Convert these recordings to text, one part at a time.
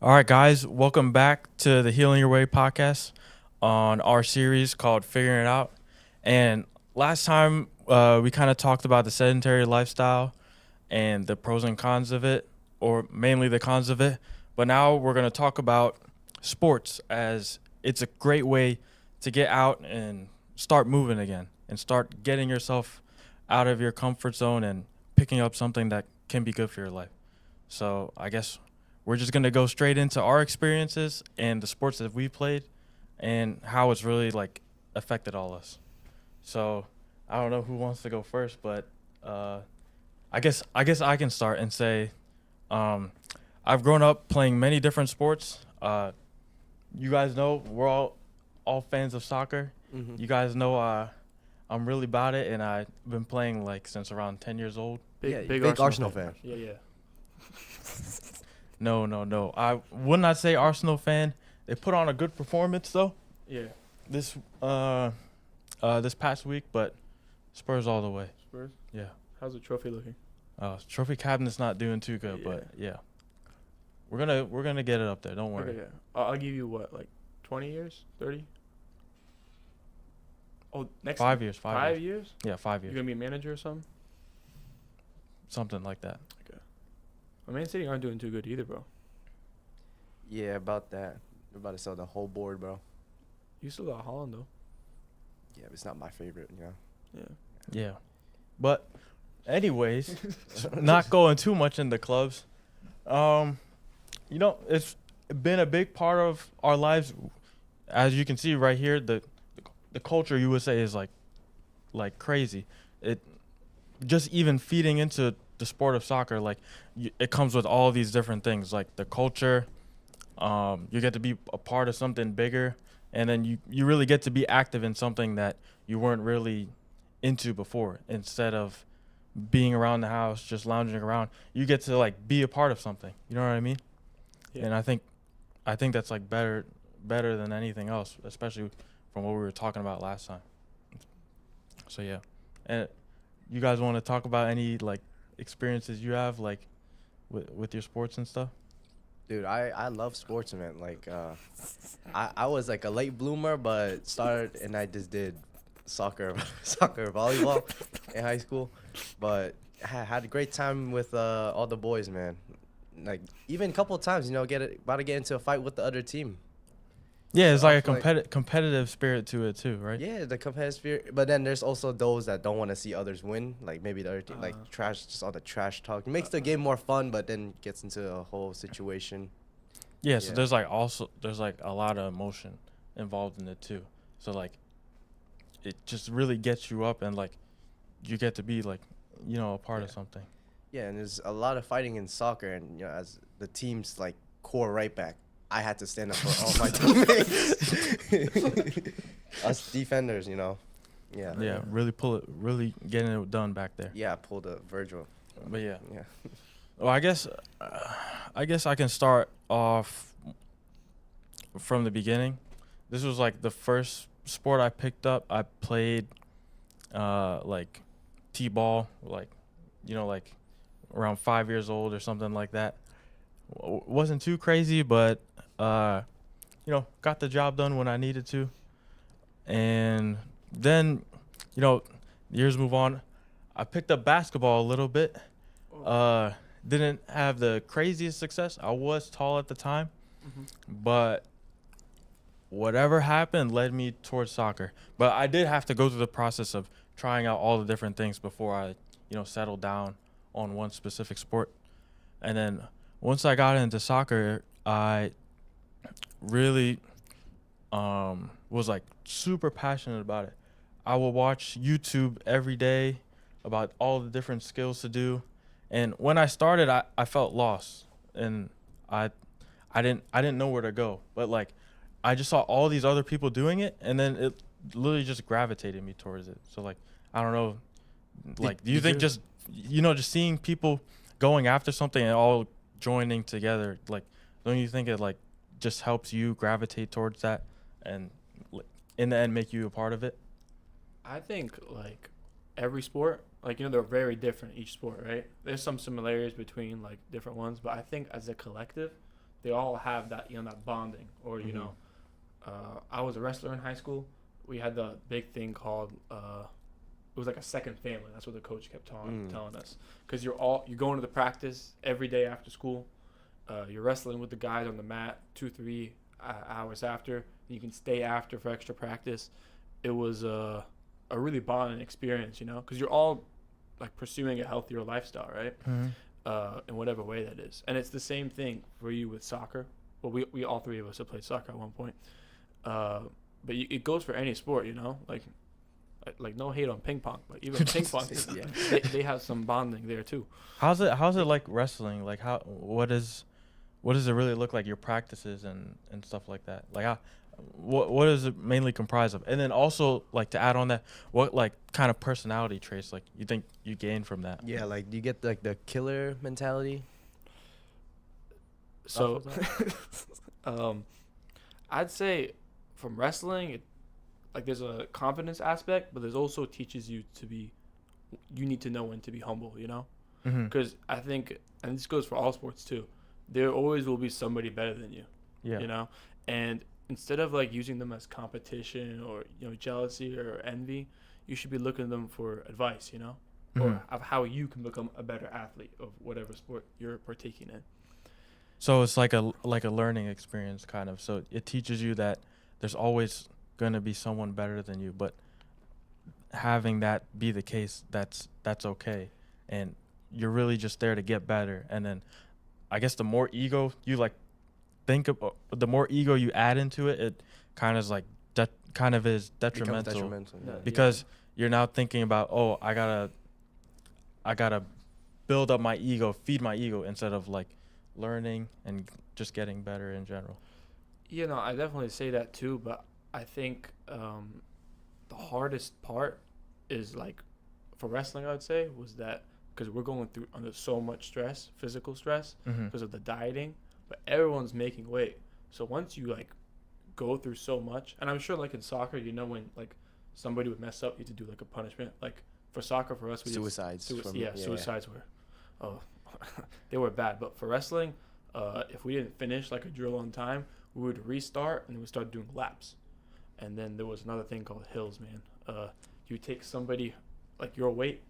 All right, guys, welcome back to the Healing Your Way podcast on our series called Figuring It Out. And last time we kind of talked about the sedentary lifestyle and the pros and cons of it, or mainly the cons of it. But now we're going to talk about sports as it's a great way to get out and start moving again and start getting yourself out of your comfort zone and picking up something that can be good for your life. So I guess we're just going to go straight into our experiences and the sports that we played and how it's really like affected all us. So I don't know who wants to go first, but I guess I can start and say um, I've grown up playing many different sports. You guys know we're all fans of soccer. Mm-hmm. You guys know I'm really about it, and I've been playing like since around 10 years old. Big Arsenal fan. Yeah. No, no, no. I would not say Arsenal fan. They put on a good performance though Yeah. this this past week, but Spurs all the way. Spurs. Yeah. How's the trophy looking? Trophy cabinet's not doing too good, but yeah. We're gonna get it up there. Don't worry. Okay, yeah. I'll give you what, like 20 years, 30? Oh, next 5 years. 5 years. Yeah, 5 You're years. gonna be a manager or something? Something like that. Well, Man City aren't doing too good either, bro. Yeah, about that. We're about to sell the whole board, bro. You still got Holland though. Yeah, it's not my favorite, you know. Yeah. Yeah. But anyways, not going too much into clubs. It's been a big part of our lives. As you can see right here, the culture you would say is like crazy. It just even feeding into the sport of soccer, like it comes with all these different things, like the culture. You get to be a part of something bigger, and then you really get to be active in something that you weren't really into before. Instead of being around the house, just lounging around, you get to like be a part of something. You know what I mean? Yeah. And I think that's like better than anything else, especially from what we were talking about last time. So yeah, and you guys want to talk about any like experiences you have like with your sports and stuff? Dude, I love sports, man. Like, I was like a late bloomer, but started and I just did soccer, volleyball in high school. But I had a great time with all the boys, man. Like, even a couple of times, about to get into a fight with the other team. Yeah, it's So I like a feel like- competitive spirit to it too, right? Yeah, the competitive spirit. But then there's also those that don't want to see others win. Like maybe the other team, like trash, just all the trash talk. It makes the game more fun, but then gets into a whole situation. Yeah, so Yeah. there's like a lot of emotion involved in it too. So like it just really gets you up, and like you get to be like, a part of Yeah. something. Yeah, and there's a lot of fighting in soccer, and as the team's like core right back, I had to stand up for all my teammates. Us defenders, Yeah. Yeah, really getting it done back there. Yeah, I pulled a Virgil. But yeah. Yeah. Well, I guess I can start off from the beginning. This was like the first sport I picked up. I played like t-ball, like like around 5 years old or something like that. Wasn't too crazy, but got the job done when I needed to. And then, years move on. I picked up basketball a little bit. Didn't have the craziest success. I was tall at the time, but whatever happened led me towards soccer. But I did have to go through the process of trying out all the different things before I, settled down on one specific sport. And then once I got into soccer, I really was like super passionate about it. I would watch YouTube every day about all the different skills to do. And when I started, I felt lost, and I didn't know where to go. But like, I just saw all these other people doing it, and then it literally just gravitated me towards it. So like, I don't know, like, do you think just seeing people going after something and all joining together, like, don't you think it like just helps you gravitate towards that, and in the end make you a part of it? I think like every sport, like they're very different each sport, right? There's some similarities between like different ones, but I think as a collective, they all have that, that bonding. Or you know, I was a wrestler in high school. We had the big thing called it was like a second family. That's what the coach kept telling us. Because you're going to the practice every day after school. You're wrestling with the guys on the mat 2-3 hours after. You can stay after for extra practice. It was a really bonding experience, because you're all like pursuing a healthier lifestyle, right? In whatever way that is. And it's the same thing for you with soccer. Well, we all three of us have played soccer at one point. But it goes for any sport, like no hate on ping pong, but even ping pong, they have some bonding there too. How's it like wrestling? Like what does it really look like, your practices and stuff like that? Like what does it mainly comprise of? And then also, like, to add on that, what like kind of personality traits like you think you gain from that? Yeah, like do you get like the killer mentality? So I'd say from wrestling, like there's a confidence aspect, but there's also teaches you you need to know when to be humble, because I think, and this goes for all sports too, there always will be somebody better than you. And instead of like using them as competition or jealousy or envy, you should be looking at them for advice, or of how you can become a better athlete of whatever sport you're partaking in. So it's like a learning experience kind of. So it teaches you that there's always going to be someone better than you, but having that be the case, that's okay, and you're really just there to get better. And then I guess the more ego you like the more ego you add into it, it kind of is like is detrimental. Because you're now thinking about, oh, I gotta build up my ego, feed my ego, instead of like learning and just getting better in general. I definitely say that too, but I think the hardest part is, like, for wrestling, I would say, was that because we're going through under so much stress, physical stress, because of the dieting, but everyone's making weight. So once you like go through so much, and I'm sure like in soccer, when like somebody would mess up, you had to do like a punishment. Like for soccer, for us, we suicides. Suicides were, they were bad. But for wrestling, if we didn't finish like a drill on time, we would restart and then we start doing laps. And then there was another thing called hills, man. You take somebody like your weight,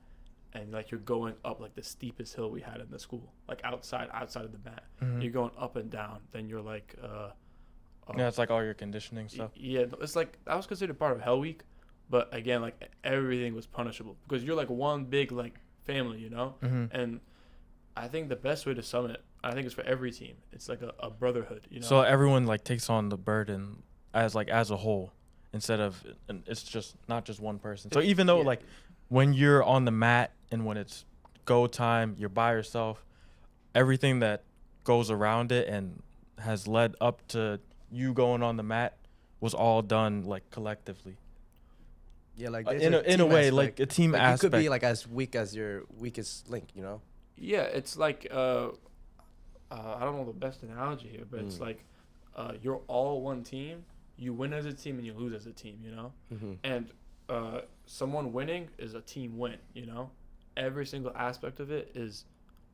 and like you're going up like the steepest hill we had in the school, like outside of the mat. You're going up and down. Then you're like, it's like all your conditioning stuff. Yeah, it's like that was considered part of Hell Week, but again, like everything was punishable because you're like one big like family, And I think the best way to sum it, I think, is for every team. It's like a brotherhood, So everyone like takes on the burden as a whole, instead of, and it's just not just one person. So even though like when you're on the mat and when it's go time, you're by yourself, everything that goes around it and has led up to you going on the mat was all done like collectively. Yeah, like in a way, aspect. Like a team like aspect. You could be like as weak as your weakest link, Yeah, it's like I don't know the best analogy here, but it's like you're all one team. You win as a team and you lose as a team, And someone winning is a team win, Every single aspect of it is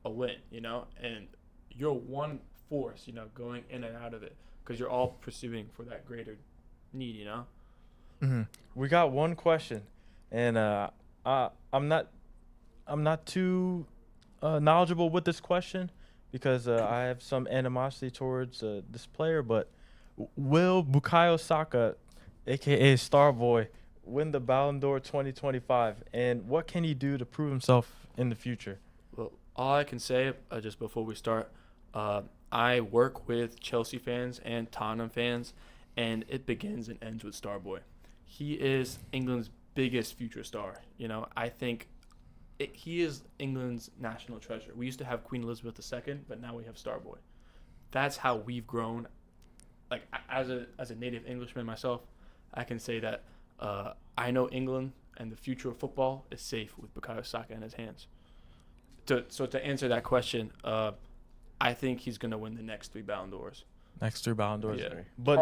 a win, And you're one force, going in and out of it because you're all pursuing for that greater need, We got one question, and I'm not too knowledgeable with this question because I have some animosity towards this player, but will Bukayo Saka, aka Starboy, win the Ballon d'Or 2025, and what can he do to prove himself in the future? Well, all I can say just before we start, I work with Chelsea fans and Tottenham fans, and it begins and ends with Starboy. He is England's biggest future star. I think he is England's national treasure. We used to have Queen Elizabeth II, but now we have Starboy. That's how we've grown. Like as a native Englishman myself, I can say that I know England and the future of football is safe with Bukayo Saka in his hands. So to answer that question, I think he's gonna win the next 3 Ballon d'Ors. Next 3 Ballon d'Ors, yeah. But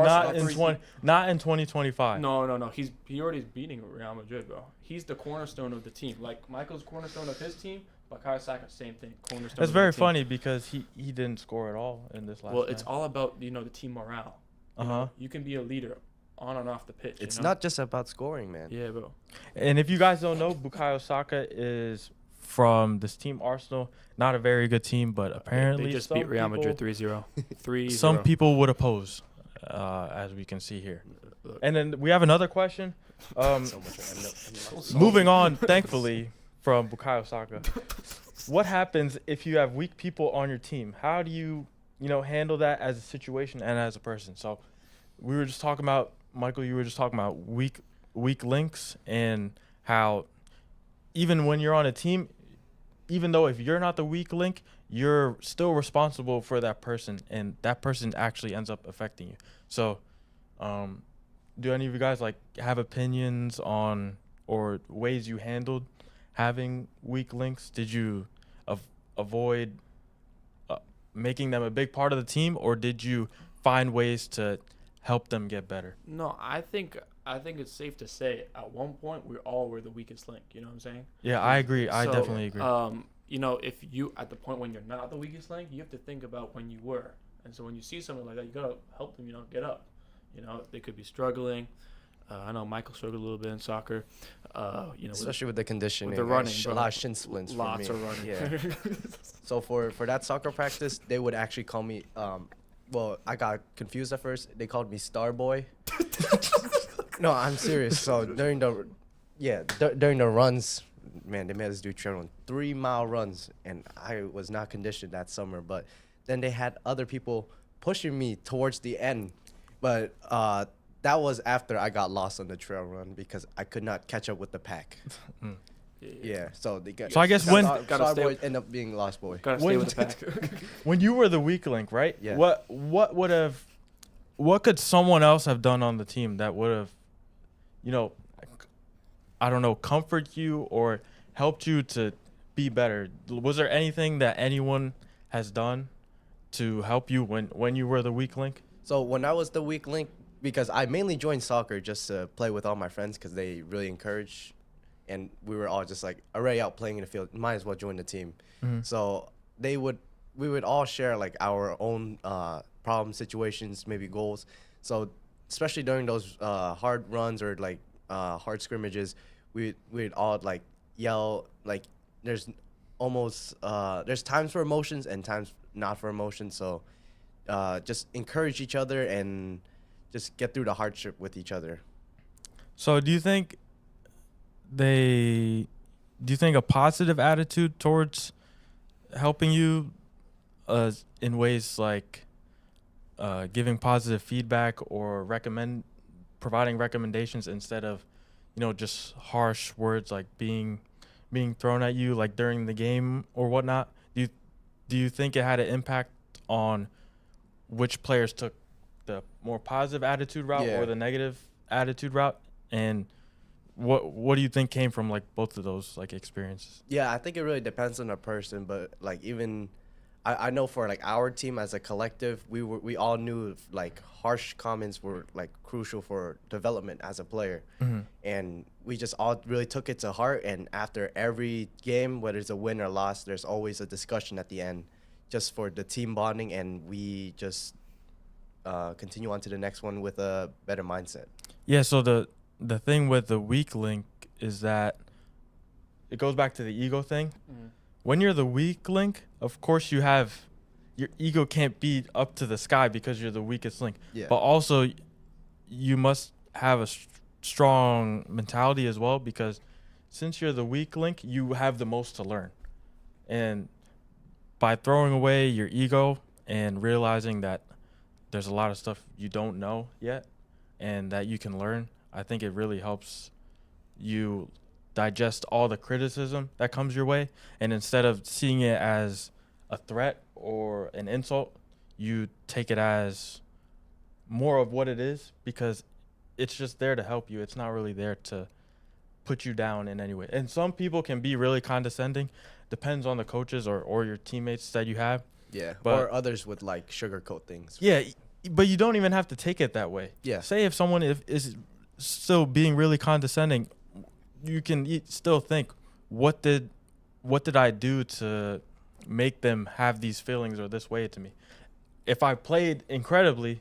not in 2025. No. He already is beating Real Madrid, bro. He's the cornerstone of the team. Like Michael's cornerstone of his team, Bukayo Saka, same thing. Cornerstone. That's of the very team. funny because he didn't score at all in this last. Well, it's match. all about the team morale. You know, you can be a leader on and off the pitch. It's you know? not just about scoring, man. Yeah, bro. And if you guys don't know, Bukayo Saka is from this team Arsenal. Not a very good team, but apparently they just some beat Real Madrid people- 3-0. 3-0. Some people would oppose, as we can see here. Look, And then we have another question. So much. Moving on, thankfully, from Bukayo Saka. What happens if you have weak people on your team? How do you handle that as a situation and as a person? So we were just talking about, Michael, you were just talking about weak links and how even when you're on a team, even though if you're not the weak link, you're still responsible for that person, and that person actually ends up affecting you. So do any of you guys have opinions on or ways you handled having weak links? Did you avoid making them a big part of the team, or did you find ways to help them get better? No, I think it's safe to say at one point we all were the weakest link. You know what I'm saying? Yeah, I agree. I So, definitely agree. If you at the point when you're not the weakest link, you have to think about when you were. And so when you see something like that, you gotta help them. Get up. They could be struggling. I know Michael struggled a little bit in soccer. Especially with the conditioning. with the running, A bro. lot of shin splints for Lots me. of running. Yeah. So for that soccer practice, they would actually call me. Well, I got confused at first. They called me Star Boy. No, I'm serious. So during the runs, man, they made us do trail 3-mile runs, and I was not conditioned that summer. But then they had other people pushing me towards the end, but that was after I got lost on the trail run because I could not catch up with the pack. Yeah, so they got. So I guess when- Gotta Star stay- Boy end up being Lost Boy. Gotta stay When- with the pack. When you were the weak link, right? Yeah. What could someone else have done on the team that would have, I don't know, comfort you or helped you to be better? Was there anything that anyone has done to help you when you were the weak link? So when I was the weak link, because I mainly joined soccer just to play with all my friends because they really encourage, and we were all just like already out playing in the field. Might as well join the team. So we would all share like our own problem situations, maybe goals. So especially during those hard runs or like hard scrimmages, we'd all like yell. Like there's times for emotions and times not for emotions. So just encourage each other and just get through the hardship with each other. So do you think a positive attitude towards helping you in ways like giving positive feedback or providing recommendations instead of just harsh words like being thrown at you like during the game or whatnot? Do you think it had an impact on which players took the more positive attitude route Yeah. or the negative attitude route? And what do you think came from like both of those like experiences? Yeah, I think it really depends on the person, but like even I know for like our team as a collective, we all knew like harsh comments were like crucial for development as a player. And we just all really took it to heart, and after every game, whether it's a win or loss, there's always a discussion at the end just for the team bonding, and we just continue on to the next one with a better mindset. Yeah, so the thing with the weak link is that it goes back to the ego thing. When you're the weak link, of course your ego can't be up to the sky because you're the weakest link. Yeah. But also you must have a strong mentality as well, because since you're the weak link, you have the most to learn. And by throwing away your ego and realizing that there's a lot of stuff you don't know yet and that you can learn, I think it really helps you digest all the criticism that comes your way. And instead of seeing it as a threat or an insult, you take it as more of what it is, because it's just there to help you. It's not really there to put you down in any way. And some people can be really condescending. Depends on the coaches or your teammates that you have. Yeah, But- or others would like sugarcoat things. Yeah, but you don't even have to take it that way. Yeah. Say if someone is still being really condescending, you can still think, what did what did I do to make them have these feelings or this way to me? If I played incredibly,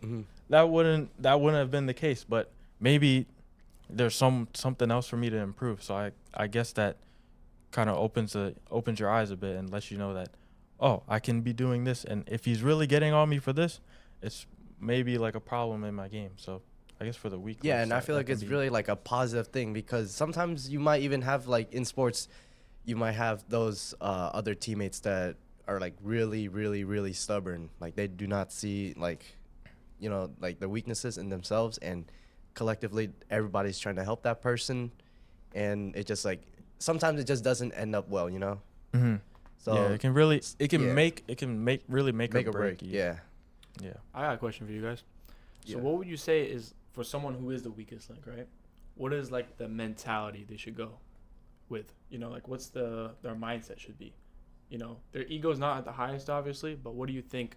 that wouldn't have been the case. But maybe there's something else for me to improve. So I guess that kind of opens your eyes a bit and lets you know that, oh, I can be doing this. And if he's really getting on me for this, it's maybe like a problem in my game. So I guess for the weak. Yeah, and I feel like it's really like a positive thing, because sometimes you might even have, like, in sports, you might have those other teammates that are like really, really, really stubborn. Like, they do not see, like, you know, like the weaknesses in themselves, and collectively everybody's trying to help that person, and it just, like, sometimes it just doesn't end up well, you know. So yeah, it can really make or or break. break you. Yeah. Yeah. I got a question for you guys. So Yeah. what would you say is, for someone who is the weakest link, right? What is like the mentality they should go with? You know, like what's their mindset should be? You know, their ego's not at the highest, obviously, but what do you think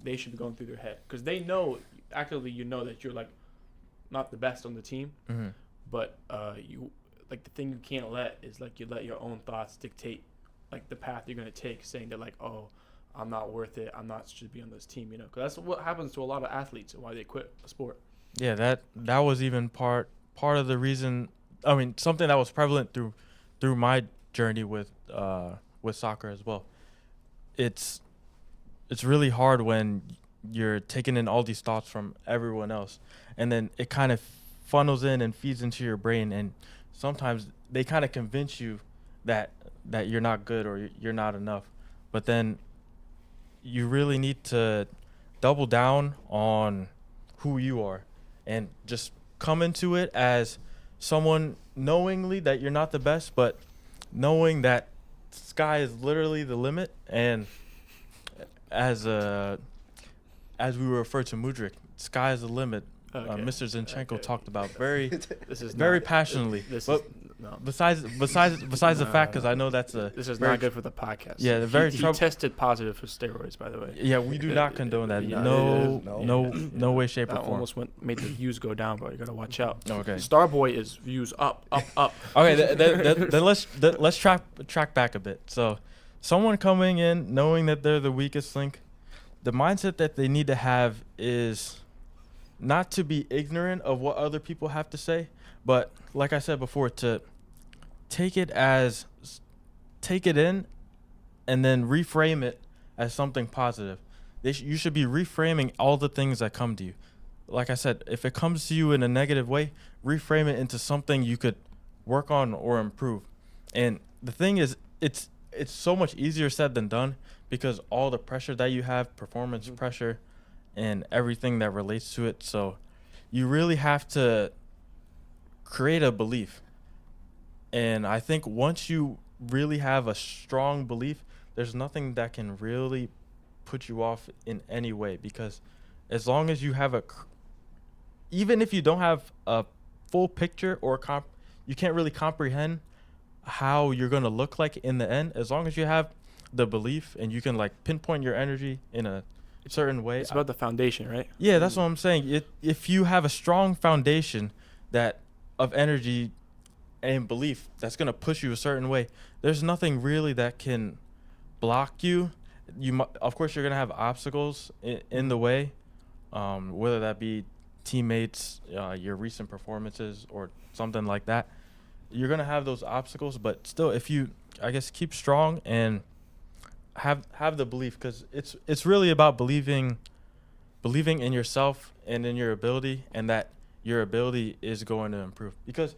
they should be going through their head? Because they know, actively, you know that you're like not the best on the team, but you, like, the thing you can't let is like you let your own thoughts dictate like the path you're gonna take, saying that like, oh, I'm not worth it, I'm not should be on this team, you know, because that's what happens to a lot of athletes and why they quit a sport. Yeah, that was even part of the reason. I mean, something that was prevalent through my journey with soccer as well. It's really hard when you're taking in all these thoughts from everyone else, and then it kind of funnels in and feeds into your brain, and sometimes they kind of convince you that you're not good or you're not enough. But then you really need to double down on who you are and just come into it as someone knowingly that you're not the best, but knowing that sky is literally the limit. And as we refer to Mudryk, sky is the limit. Okay. Mr. Zinchenko Okay. talked about very This is very not, passionately. This But is no. besides the fact, because I know that's a This is very not good for the podcast. Yeah, the very he tested positive for steroids, by the way. Yeah, we do not condone that. Yeah, No way, shape, or That form. almost made the views go down, bro. You gotta watch out. Okay. Starboy is views up. Okay, then let's track back a bit. So, someone coming in knowing that they're the weakest link, the mindset that they need to have is not to be ignorant of what other people have to say, but like I said before, to take it in and then reframe it as something positive. You should be reframing all the things that come to you. Like I said, if it comes to you in a negative way, reframe it into something you could work on or improve. And the thing is, it's so much easier said than done, because all the pressure that you have, performance pressure, and everything that relates to it. So you really have to create a belief. And I think once you really have a strong belief, there's nothing that can really put you off in any way, because as long as you have even if you don't have a full picture or you can't really comprehend how you're going to look like in the end, as long as you have the belief and you can like pinpoint your energy in a certain way. It's about the foundation, right? Yeah, that's what I'm saying. If you have a strong foundation of energy and belief that's going to push you a certain way, there's nothing really that can block you. Of course, you're going to have obstacles in the way, whether that be teammates, your recent performances, or something like that. You're going to have those obstacles, but still, if you, I guess, keep strong and have the belief, because it's really about believing in yourself and in your ability, and that your ability is going to improve. Because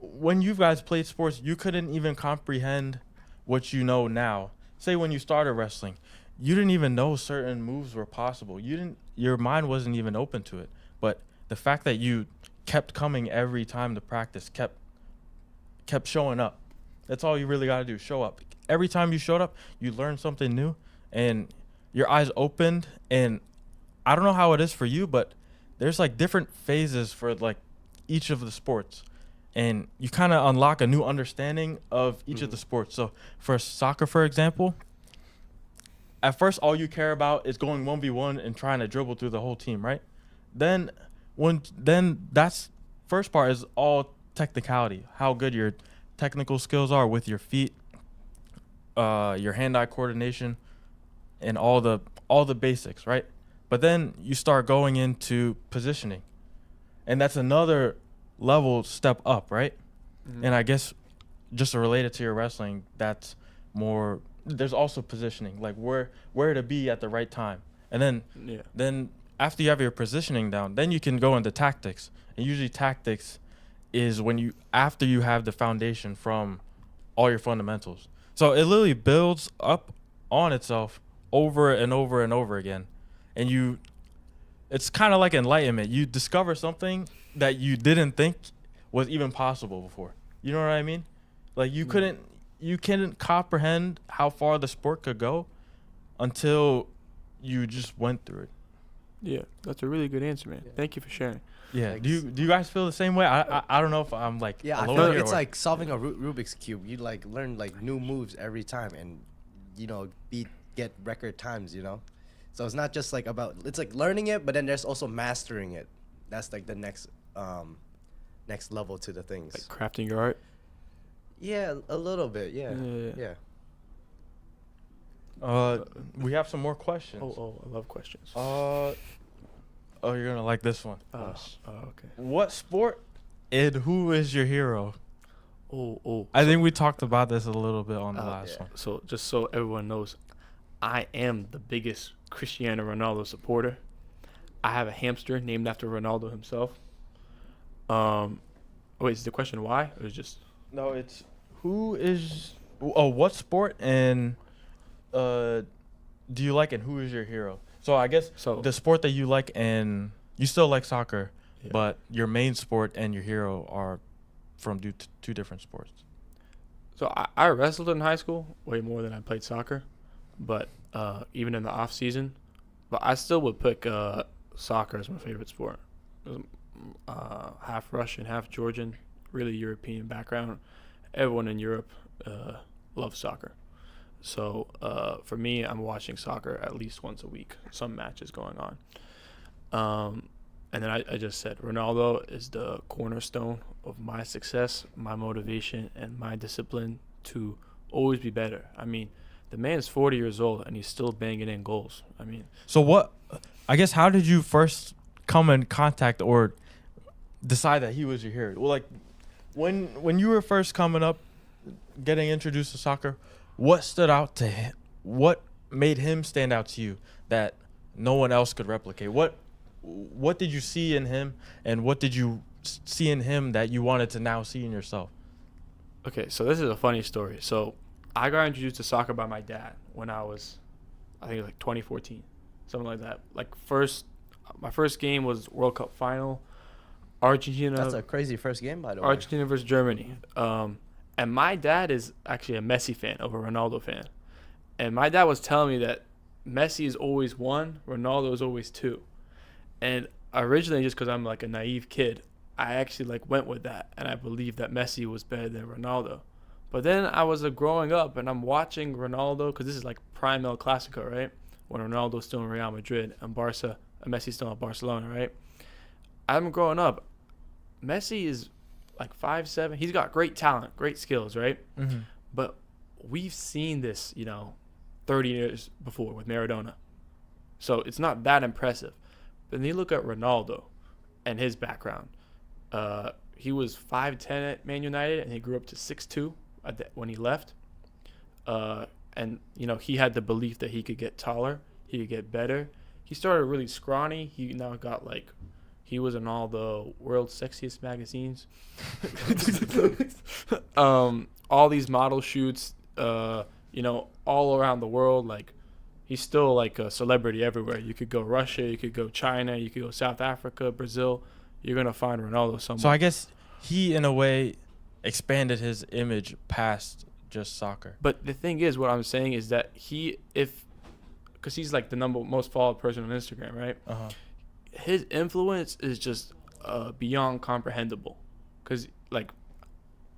when you guys played sports, you couldn't even comprehend what you know now. Say when you started wrestling, you didn't even know certain moves were possible. Your mind wasn't even open to it. But the fact that you kept coming every time to practice, kept showing up. That's all you really got to do, show up. Every time you showed up, you learned something new, and your eyes opened. And I don't know how it is for you, but there's like different phases for like each of the sports, and you kind of unlock a new understanding of each of the sports. So for soccer, for example, at first all you care about is going 1v1 and trying to dribble through the whole team, right? Then that's first part is all technicality, how good your technical skills are with your feet, your hand-eye coordination, and all the basics, right? But then you start going into positioning, and that's another level step up, right? And I guess just to relate it to your wrestling, that's more. There's also positioning, like where to be at the right time, and then after you have your positioning down, then you can go into tactics. And usually tactics is when after you have the foundation from all your fundamentals. So it literally builds up on itself over and over and over again, and it's kind of like enlightenment. You discover something that you didn't think was even possible before. You know what I mean? Like you couldn't comprehend how far the sport could go until you just went through it. Yeah, that's a really good answer, man. Yeah. Thank you for sharing. Yeah. Like, Do you guys feel the same way? I don't know if I'm like yeah, I alone feel like here it's or- like solving a Rubik's cube. You like learn like new moves every time, and get record times. So it's not just like it's like learning it, but then there's also mastering it. That's like the next level to the things. Like crafting your art. Yeah, a little bit. Yeah. Yeah. We have some more questions. I love questions. You're gonna like this one. Okay. What sport and who is your hero? Oh. I think we talked about this a little bit on the last yeah. one. So just so everyone knows, I am the biggest Cristiano Ronaldo supporter. I have a hamster named after Ronaldo himself. Wait, is the question why, or is just? No, it's what sport and do you like and who is your hero? So I guess the sport that you like, and you still like soccer, Yeah. but your main sport and your hero are from two different sports. So I wrestled in high school way more than I played soccer, but even in the off season, but I still would pick soccer as my favorite sport. Half Russian, half Georgian, really European background. Everyone in Europe loves soccer. So for me, I'm watching soccer at least once a week, some matches going on. And then I just said Ronaldo is the cornerstone of my success, my motivation, and my discipline to always be better. I mean, the man's 40 years old and he's still banging in goals. I mean, so how did you first come in contact or decide that he was your hero? Well, like when you were first coming up, getting introduced to soccer, what stood out to him? What made him stand out to you that no one else could replicate? What did you see in him, and what did you see in him that you wanted to now see in yourself? okay, so this is a funny story. So I got introduced to soccer by my dad when I was, I think it was like 2014, something like that. Like my first game was World Cup final, Argentina. That's a crazy first game, by the way. Argentina versus Germany. And my dad is actually a Messi fan over a Ronaldo fan. And my dad was telling me that Messi is always one, Ronaldo is always two. And originally, just because I'm like a naive kid, I actually like went with that, and I believed that Messi was better than Ronaldo. But then I was growing up, and I'm watching Ronaldo, because this is like prime El Clasico, right? When Ronaldo's still in Real Madrid and Messi's still at Barcelona, right? I'm growing up. Messi is like 5'7". He's got great talent, great skills, right? Mm-hmm. But we've seen this, 30 years before with Maradona. So it's not that impressive. But then you look at Ronaldo and his background. He was 5'10" at Man United, and he grew up to 6'2" when he left. And, he had the belief that he could get taller, he could get better. He started really scrawny. He now got he was in all the world's sexiest magazines. All these model shoots, all around the world. He's still like a celebrity everywhere. You could go Russia, you could go China, you could go South Africa, Brazil. You're going to find Ronaldo somewhere. So I guess he, in a way, expanded his image past just soccer. But the thing is, what I'm saying is that because he's like the most followed person on Instagram, right? Uh-huh. His influence is just beyond comprehensible. Because,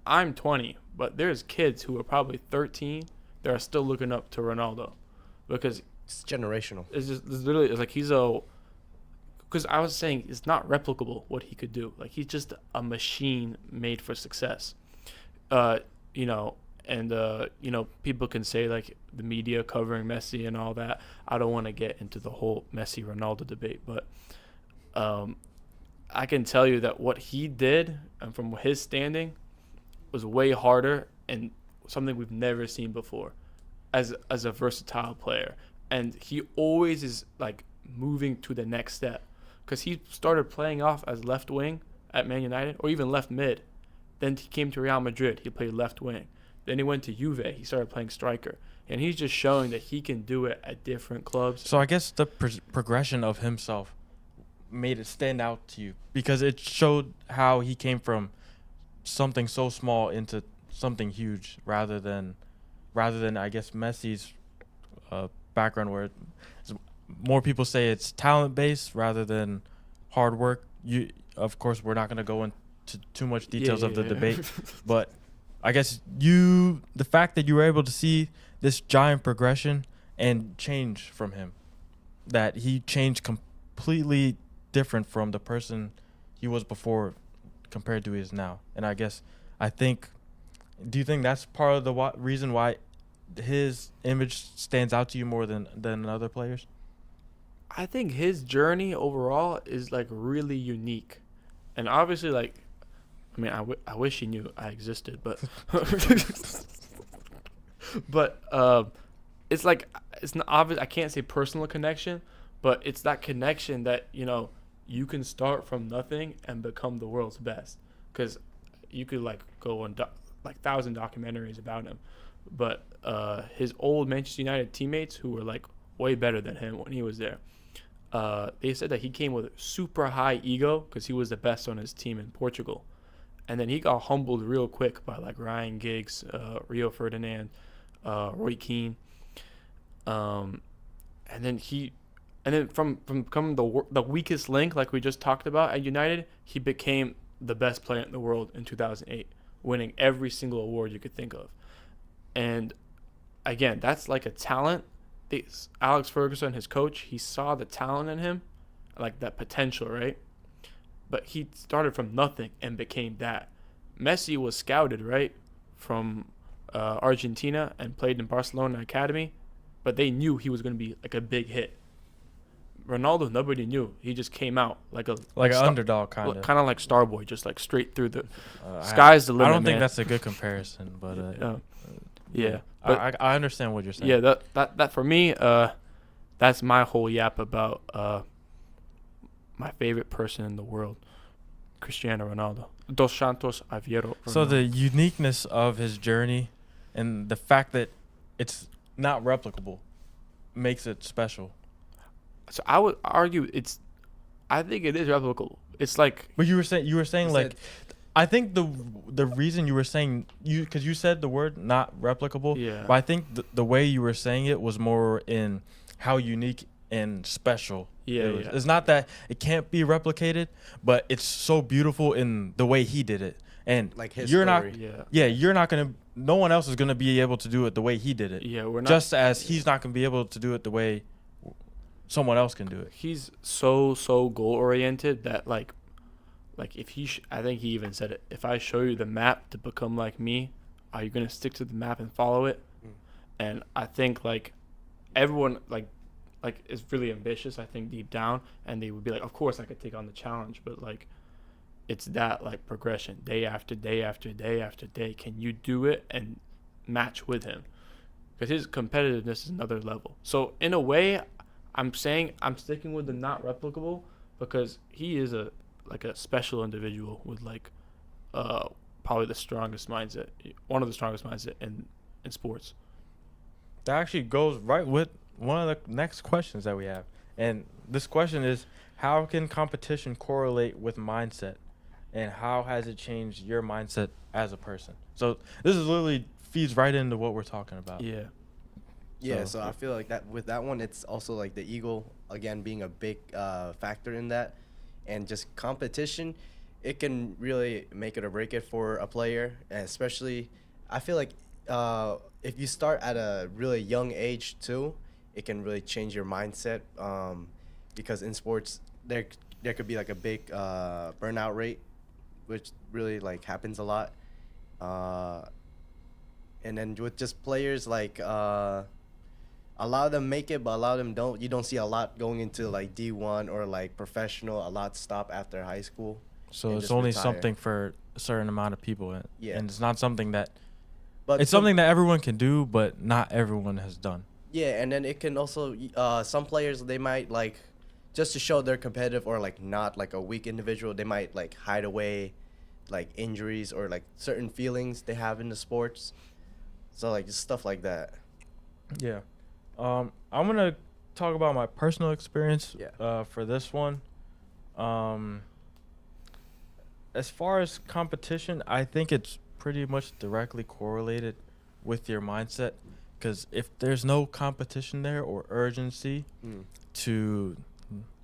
I'm 20, but there's kids who are probably 13 that are still looking up to Ronaldo. Because It's generational. it's literally he's because I was saying it's not replicable what he could do. He's just a machine made for success. And And you know, people can say like the media covering Messi and all that. I don't want to get into the whole Messi Ronaldo debate, but I can tell you that what he did and from his standing was way harder and something we've never seen before as a versatile player. And he always is like moving to the next step, because he started playing off as left wing at Man United or even left mid. Then he came to Real Madrid, he played left wing. Then he went to Juve, he started playing striker. And he's just showing that he can do it at different clubs. So I guess the progression of himself made it stand out to you, because it showed how he came from something so small into something huge, rather than I guess Messi's background, where more people say it's talent based rather than hard work. Of course, we're not going to go into too much details of the debate, but I guess the fact that you were able to see this giant progression and change from him, that he changed completely different from the person he was before compared to he is now. And do you think that's part of the reason why his image stands out to you more than other players? I think his journey overall is like really unique. And obviously, like, I mean, I wish he knew I existed, but but it's like, it's not obvious. I can't say personal connection, but it's that connection that, you know, you can start from nothing and become the world's best. Because you could like go on like 1,000 documentaries about him, but his old Manchester United teammates who were like way better than him when he was there, they said that he came with super high ego because he was the best on his team in Portugal. And then he got humbled real quick by like Ryan Giggs, Rio Ferdinand, Roy Keane. And then from becoming the weakest link, like we just talked about at United, he became the best player in the world in 2008, winning every single award you could think of. And again, that's like a talent. Alex Ferguson, his coach, he saw the talent in him, like that potential, right? But he started from nothing and became that. Messi was scouted, right, from Argentina and played in Barcelona Academy, but they knew he was going to be like a big hit. Ronaldo, nobody knew. He just came out like an underdog, kind of like Starboy, just like straight through the sky's the limit. I don't think man. That's a good comparison, but yeah. But I understand what you're saying. Yeah, that for me, that's my whole yap about my favorite person in the world, Cristiano Ronaldo. Dos Santos Aveiro. So the uniqueness of his journey and the fact that it's not replicable makes it special. So I would argue I think it is replicable. It's like. But you were saying like, I think the reason you were saying because you said the word not replicable. Yeah. But I think the way you were saying it was more in how unique and special. Yeah, it was. yeah. It's not that it can't be replicated, but it's so beautiful in the way he did it. And like his you're story. you're not gonna. No one else is gonna be able to do it the way he did it. Yeah, we're not. Just as he's not gonna be able to do it the way someone else can do it. He's so goal oriented that like if I think he even said it. If I show you the map to become like me, are you gonna stick to the map and follow it? And I think like everyone like is really ambitious. I think deep down, and they would be like, of course I could take on the challenge, but like it's that like progression, day after day after day after day. Can you do it and match with him? Because his competitiveness is another level. So in a way, I'm saying I'm sticking with the not replicable because he is a special individual with like probably the strongest mindset, one of the strongest mindset in sports. That actually goes right with one of the next questions that we have. And this question is, how can competition correlate with mindset? And how has it changed your mindset as a person? So this is literally feeds right into what we're talking about. Yeah. Yeah, so I feel like that with that one, it's also like the ego, again, being a big factor in that. And just competition, it can really make it or break it for a player. And especially, I feel like if you start at a really young age too, it can really change your mindset. Because in sports, there could be like a big burnout rate, which really like happens a lot. And then with just players like a lot of them make it, but a lot of them don't. You don't see a lot going into like D1 or like professional. A lot stop after high school. So And it's just only retire. something for a certain amount of people, Yeah. and it's not something that But it's something that everyone can do, but not everyone has done. Yeah, and then it can also some players, they might like just to show they're competitive or like not like a weak individual, they might like hide away like injuries or like certain feelings they have in the sports. So like just stuff like that. Yeah. I'm gonna talk about my personal experience. Yeah. For this one. As far as competition, I think it's pretty much directly correlated with your mindset, because if there's no competition there or urgency Mm. to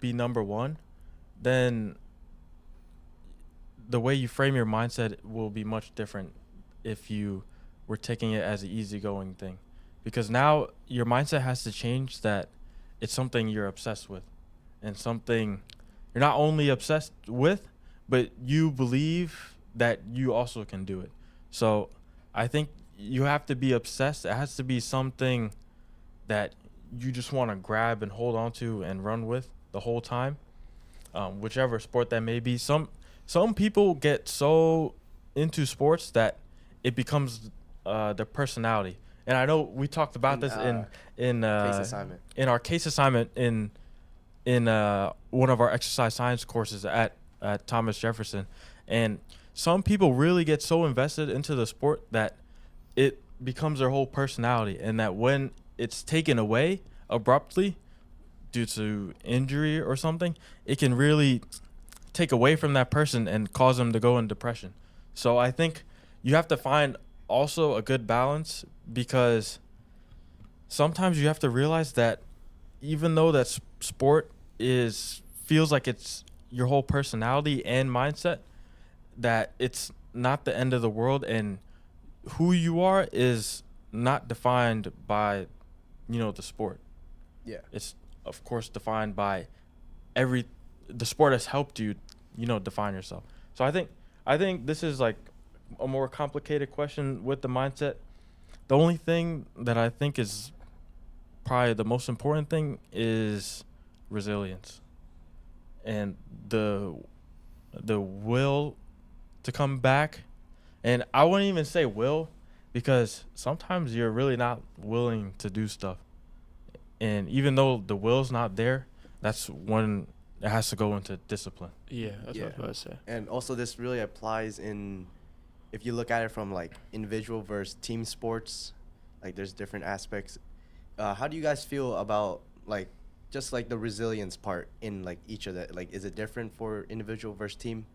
be number one, then the way you frame your mindset will be much different if you were taking it as an easygoing thing. Because now your mindset has to change that it's something you're obsessed with and something you're not only obsessed with, but you believe that you also can do it. So I think you have to be obsessed. It has to be something that you just want to grab and hold on to and run with the whole time, whichever sport that may be. Some people get so into sports that it becomes their personality. And I know we talked about this in Case assignment. in our case assignment in one of our exercise science courses at Thomas Jefferson. And some people really get so invested into the sport that it becomes their whole personality, and that when it's taken away abruptly due to injury or something, it can really take away from that person and cause them to go in depression. So I think you have to find also a good balance, because sometimes you have to realize that even though that sport feels like it's your whole personality and mindset, that it's not the end of the world, and who you are is not defined by the sport. Yeah. It's of course defined by the sport has helped you define yourself. So I think this is like a more complicated question with the mindset. The only thing that I think is probably the most important thing is resilience and the will to come back. And I wouldn't even say will, because sometimes you're really not willing to do stuff. And even though the will's not there, that's when it has to go into discipline. Yeah, that's Yeah. what I was about to say. And also this really applies in, if you look at it from like individual versus team sports, like there's different aspects. How do you guys feel about like just like the resilience part in like each of the, like is it different for individual versus team?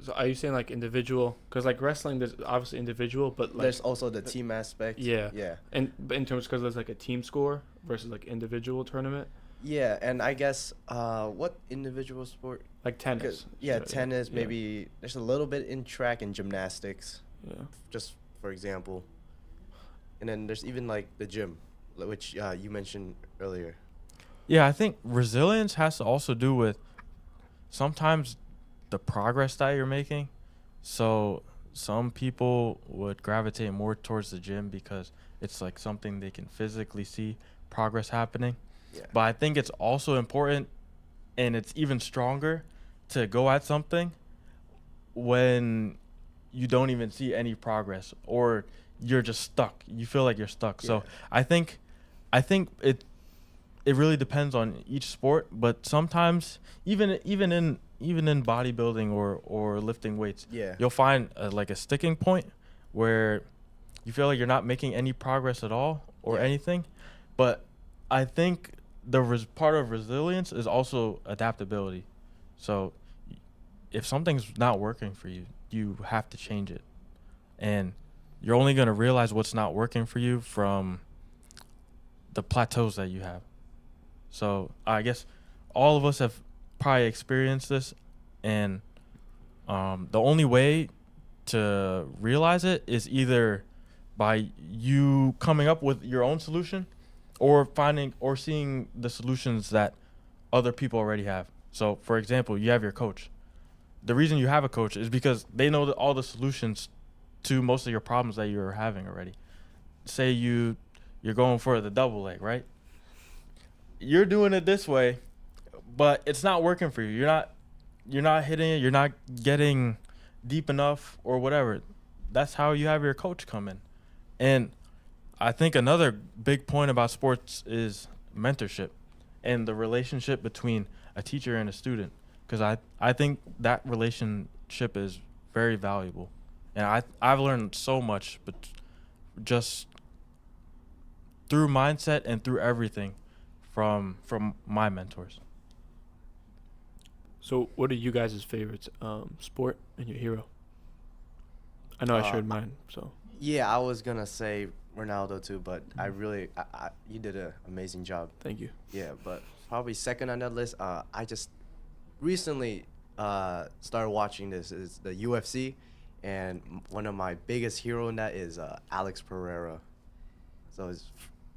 So are you saying like individual? Because like wrestling, there's obviously individual, but like There's also the team aspect. Yeah. Yeah. but in terms, because there's like a team score versus like individual tournament, Yeah, and I guess what individual sport? like tennis. Yeah, So, tennis. yeah. Maybe there's a little bit in track and gymnastics, Yeah. just for example. And then there's even like the gym, which you mentioned earlier. Yeah, I think resilience has to also do with sometimes the progress that you're making. So some people would gravitate more towards the gym because it's like something they can physically see progress happening. Yeah. But I think it's also important, and it's even stronger, to go at something when you don't even see any progress, or you're just stuck. You feel like you're stuck. So I think it really depends on each sport, but sometimes even in bodybuilding or lifting weights, Yeah. you'll find like a sticking point where you feel like you're not making any progress at all or Yeah. anything. But I think part of resilience is also adaptability. So if something's not working for you, you have to change it. And you're only going to realize what's not working for you from the plateaus that you have. So I guess all of us have probably experienced this, and the only way to realize it is either by you coming up with your own solution, or finding or seeing the solutions that other people already have. So for example, you have your coach. The reason you have a coach is because they know all the solutions to most of your problems that you're having already. Say you're going for the double leg, right? You're doing it this way, but it's not working for you. You're not hitting it. You're not getting deep enough or whatever. That's how you have your coach come in. And I think another big point about sports is mentorship and the relationship between a teacher and a student, because I think that relationship is very valuable. And I've learned so much, but just through mindset and through everything from my mentors. So, what are you guys' favorites? Sport and your hero. I know I shared mine. So. Yeah, I was gonna say Ronaldo too, but I really, you did an amazing job. Thank you. Yeah, but probably second on that list. I just recently started watching this is the UFC, and one of my biggest hero in that is Alex Pereira. So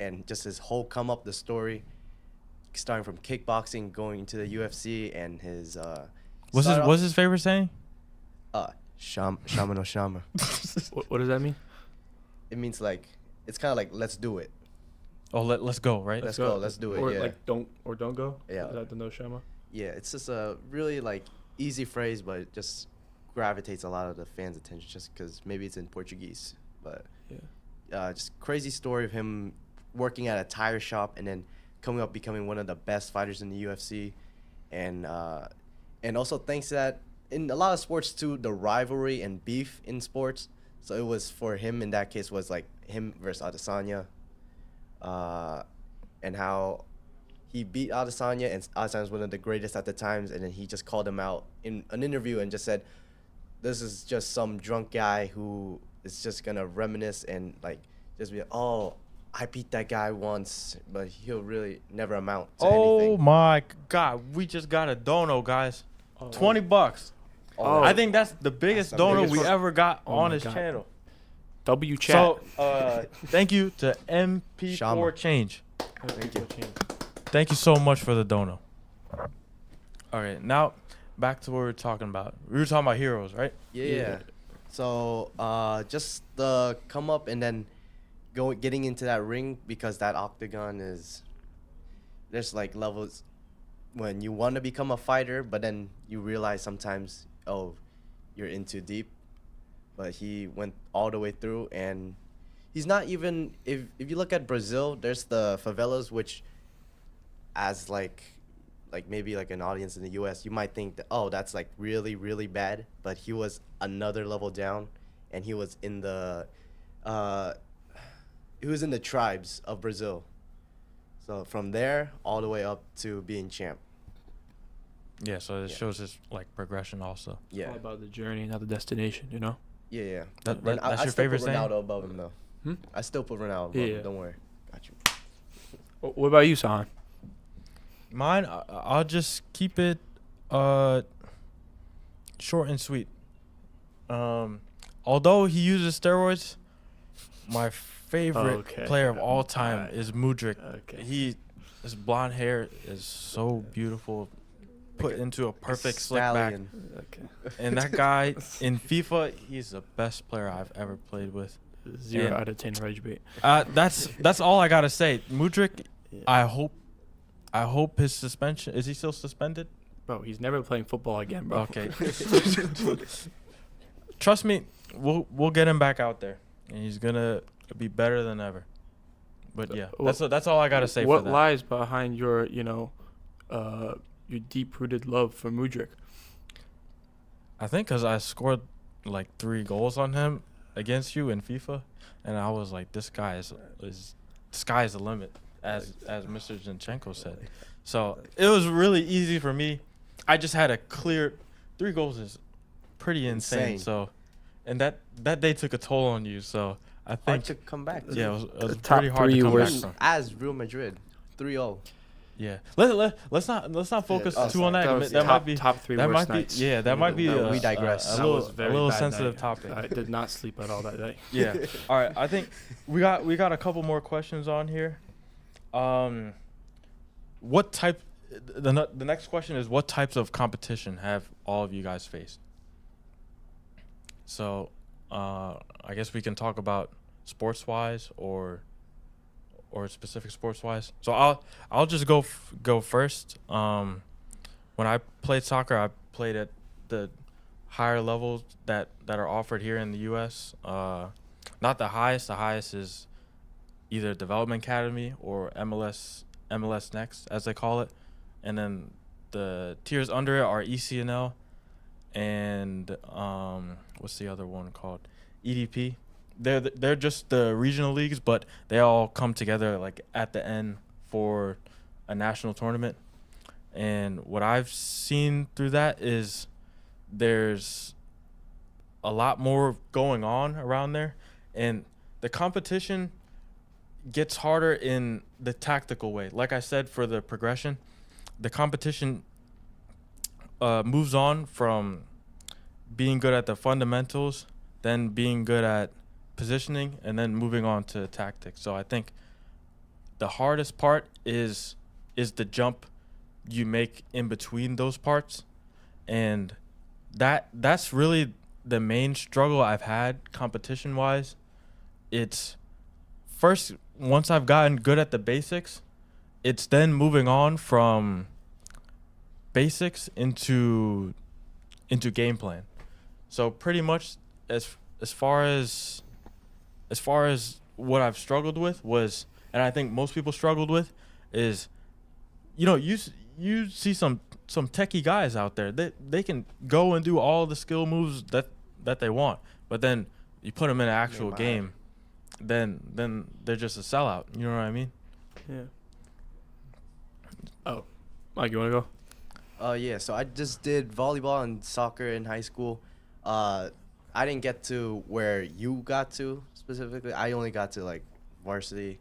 and just his whole come up the story, starting from kickboxing, going into the UFC, and his What's his favorite saying? Shama no Shama. What does that mean? It means like it's kind of like let's do it. Oh, let's go, right? Let's go. Let's do it. Or yeah. like don't go. Yeah. Is that the no shama? Yeah, it's just a really like easy phrase, but it just gravitates a lot of the fans' attention just because maybe it's in Portuguese. But Yeah. just crazy story of him working at a tire shop and then coming up becoming one of the best fighters in the UFC, and also thanks to that in a lot of sports too, the rivalry and beef in sports. So it was for him in that case was like him versus Adesanya, and how he beat Adesanya, and Adesanya was one of the greatest at the times, and then he just called him out in an interview and just said, "This is just some drunk guy who is just gonna reminisce and like just be oh, I beat that guy once, but he'll really never amount to anything." Oh my God, we just got a dono, guys. Oh. $20. Oh. I think that's the biggest the dono biggest we one. ever got Oh on my his God. channel. W chat. So, thank you to MP4 Shama. Change. Thank you. Thank you so much for the dono. All right, now back to what we were talking about. We were talking about heroes, right? Yeah. So just the come up and then getting into that ring, because that octagon is there's like levels when you want to become a fighter, but then you realize sometimes you're in too deep. But he went all the way through, and he's not even if you look at Brazil, there's the favelas, which as like maybe like an audience in the US, you might think that that's like really really bad, but he was another level down, and he was in the tribes of Brazil. So from there all the way up to being champ. Yeah, so it Yeah. shows his like progression also. It's Yeah. all about the journey, not the destination. You know. Yeah. That's I your still favorite put saying? Ronaldo above him though. Hmm? I still put Ronaldo above Yeah. him. Don't worry. Got you. What about you, Sahan? Mine, I'll just keep it short and sweet. Although he uses steroids, my favorite Okay. player of all time Alright. is Mudryk. Okay. His blonde hair is so beautiful, put Like a- into a Like a perfect slick back. stallion. Okay. And that guy in FIFA, he's the best player I've ever played with. 0 Yeah. out of 10 rage bait. That's all I gotta say. Mudryk, Yeah. I hope his suspension, is he still suspended? Bro, he's never playing football again, bro. Okay. Trust me, we'll get him back out there, and he's gonna be better than ever. But yeah, that's all I gotta say What for that. lies behind your, your deep-rooted love for Mudryk? I think because I scored like 3 goals on him against you in FIFA, and I was like, this guy is sky is the limit, as Mr. Zinchenko said. So it was really easy for me. I just had a clear 3 goals is pretty insane. Insane. So, and that day took a toll on you. So I Hard think to come back. yeah, it was top pretty hard to 3 come back worst- from. As Real Madrid, 3-0. Yeah, let's not focus oh, too on sorry. that. was That might be top 3 that worst might be nights. that might be We digress. a That was little very a little bad sensitive night. topic. I did not sleep at all that day. Yeah. All right. I think we got a couple more questions on here. What type? The next question is, what types of competition have all of you guys faced? So, I guess we can talk about sports wise or specific sports wise. So I'll just go first. When I played soccer, I played at the higher levels that are offered here in the U.S. Not the highest. The highest is either Development Academy or MLS Next, as they call it, and then the tiers under it are ECNL and what's the other one called? EDP. They're just the regional leagues, but they all come together like at the end for a national tournament. And what I've seen through that is there's a lot more going on around there, and the competition gets harder in the tactical way. Like I said, for the progression, the competition moves on from being good at the fundamentals, then being good at positioning, and then moving on to tactics. So I think the hardest part is the jump you make in between those parts, and that's really the main struggle I've had competition wise. It's first, once I've gotten good at the basics, it's then moving on from basics into game plan. So pretty much as far as what I've struggled with was, and I think most people struggled with, is, you see some techie guys out there that they can go and do all the skill moves that they want, but then you put them in an actual game, then they're just a sellout. You know what I mean? Yeah. Oh, Mike, you want to go? Yeah, so I just did volleyball and soccer in high school. I didn't get to where you got to specifically. I only got to like varsity,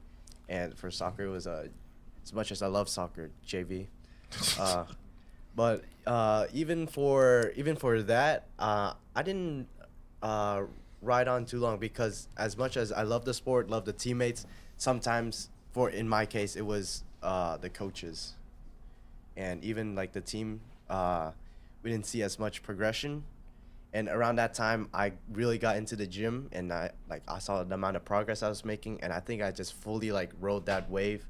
and for soccer it was as much as I love soccer, JV. But even for that, I didn't ride on too long, because as much as I love the sport, love the teammates, sometimes in my case it was the coaches, and even like the team, we didn't see as much progression. And around that time, I really got into the gym, and I saw the amount of progress I was making, and I think I just fully like rode that wave.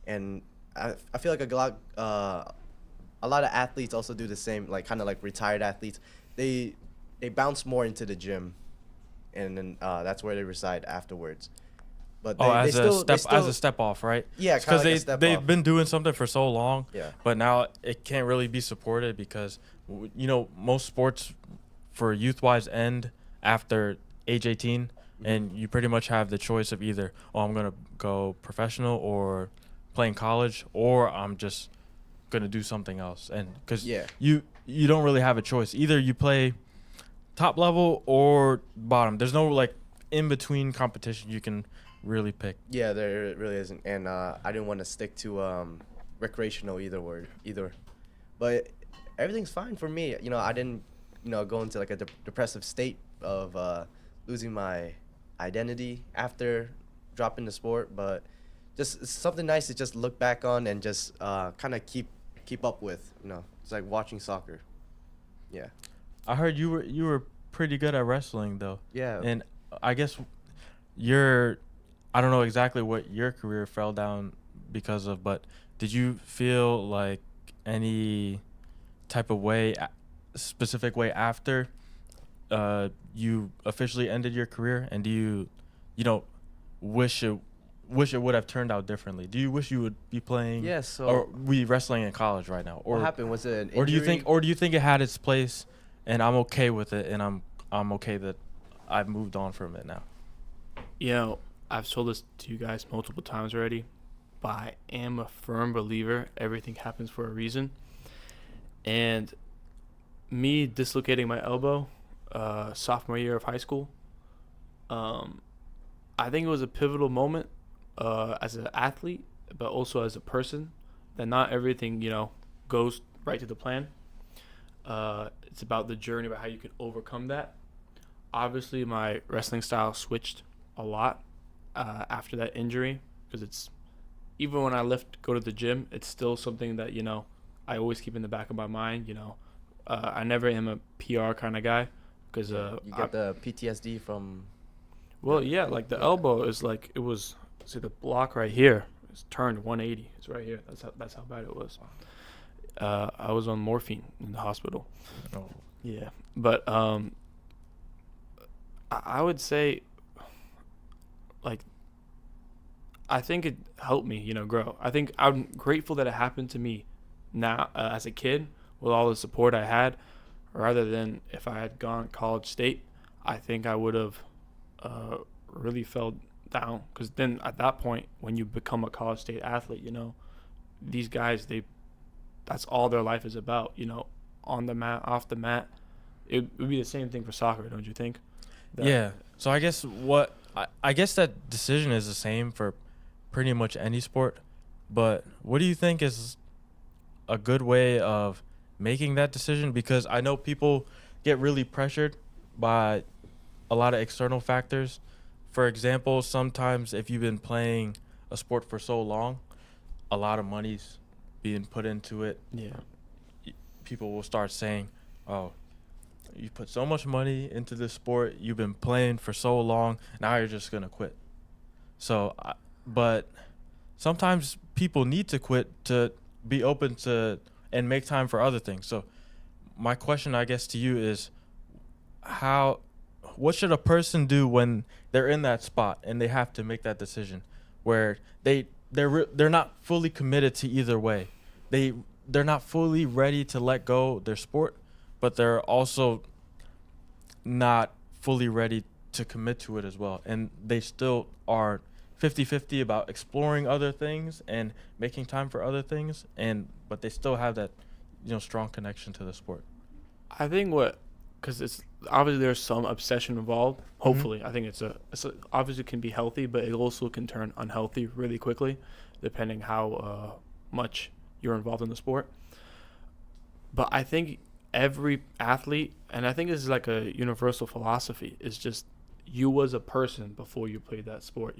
And I feel like a lot of athletes also do the same, like kind of like retired athletes. They bounce more into the gym, and then that's where they reside afterwards. But as a step off, right? Yeah, because like they've been doing something for so long. Yeah. But now it can't really be supported because most sports for youth-wise end after age 18, and you pretty much have the choice of either, I'm going to go professional or playing college, or I'm just going to do something else. And because you don't really have a choice. Either you play top level or bottom. There's no like in-between competition you can really pick. Yeah, there really isn't. And I didn't want to stick to recreational either. But everything's fine for me. I didn't go into like a depressive state of losing my identity after dropping the sport, but just it's something nice to just look back on and just kind of keep up with. It's like watching soccer. Yeah. I heard you were pretty good at wrestling though. Yeah. And I guess I don't know exactly what your career fell down because of, but did you feel like any type of specific way after you officially ended your career, and do you wish it would have turned out differently? Do you wish you would be playing or be wrestling in college right now? Or what happened? Was it an injury? Or do you think it had its place and I'm okay with it, and I'm okay that I've moved on from it now? I've told this to you guys multiple times already, but I am a firm believer everything happens for a reason. And me dislocating my elbow sophomore year of high school, I think it was a pivotal moment as an athlete, but also as a person, that not everything goes right to the plan. It's about the journey, about how you can overcome that. Obviously my wrestling style switched a lot after that injury, because it's, even when I go to the gym, it's still something that I always keep in the back of my mind. I never am a PR kind of guy, because You get the PTSD from. well, yeah, like the elbow is like it was. See the block right here is turned 180. It's right here. That's how bad it was. I was on morphine in the hospital. Oh. Yeah, but I would say, like, I think it helped me, grow. I think I'm grateful that it happened to me now as a kid with all the support I had, rather than if I had gone College State. I think I would have really fell down, because then at that point, when you become a College State athlete, these guys, that's all their life is about, on the mat, off the mat. It would be the same thing for soccer, don't you think? Yeah. So I guess I guess that decision is the same for pretty much any sport. But what do you think is a good way of making that decision? Because I know people get really pressured by a lot of external factors. For example, sometimes if you've been playing a sport for so long, a lot of money's being put into it. Yeah. People will start saying, oh, you put so much money into this sport, you've been playing for so long, now you're just going to quit. So, but sometimes people need to quit to be open to and make time for other things. So my question, I guess, to you is what should a person do when they're in that spot and they have to make that decision where they're not fully committed to either way? They're not fully ready to let go their sport, but they're also not fully ready to commit to it as well. And they still are 50-50 about exploring other things and making time for other things, but they still have that, strong connection to the sport. I think because it's obviously there's some obsession involved. Hopefully, I think it's obviously can be healthy, but it also can turn unhealthy really quickly, depending how much you're involved in the sport. But I think every athlete, and I think this is like a universal philosophy, is just you as a person before you played that sport.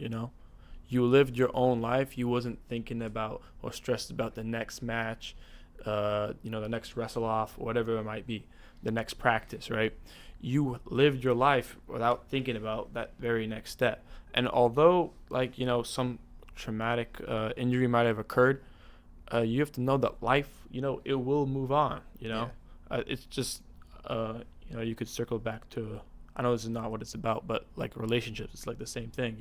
You lived your own life. You wasn't thinking about or stressed about the next match, the next wrestle off, whatever it might be, the next practice, right? You lived your life without thinking about that very next step. And although, some traumatic injury might have occurred, you have to know that life, it will move on, Yeah. It's just, you could circle back to, I know this is not what it's about, but like relationships, it's like the same thing,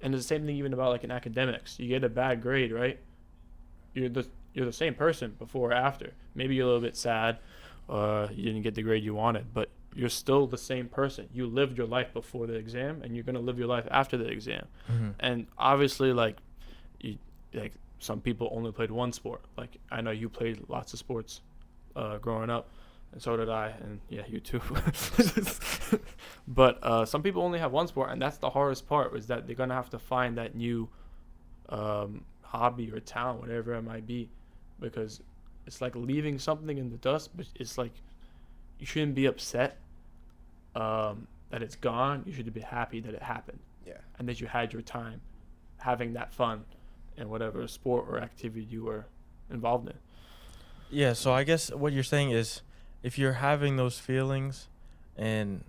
and it's the same thing even about like in academics. You get a bad grade, right? You're the same person before or after. Maybe you're a little bit sad, you didn't get the grade you wanted, but you're still the same person. You lived your life before the exam, and you're gonna live your life after the exam. And obviously, some people only played one sport. Like I know you played lots of sports growing up, and so did I, and yeah, you too. But some people only have one sport, and that's the hardest part, is that they're gonna have to find that new hobby or talent, whatever it might be, because it's like leaving something in the dust. But it's like you shouldn't be upset that it's gone. You should be happy that it happened. Yeah. And that you had your time having that fun in whatever sport or activity you were involved in. Yeah, so I guess what you're saying is if you're having those feelings and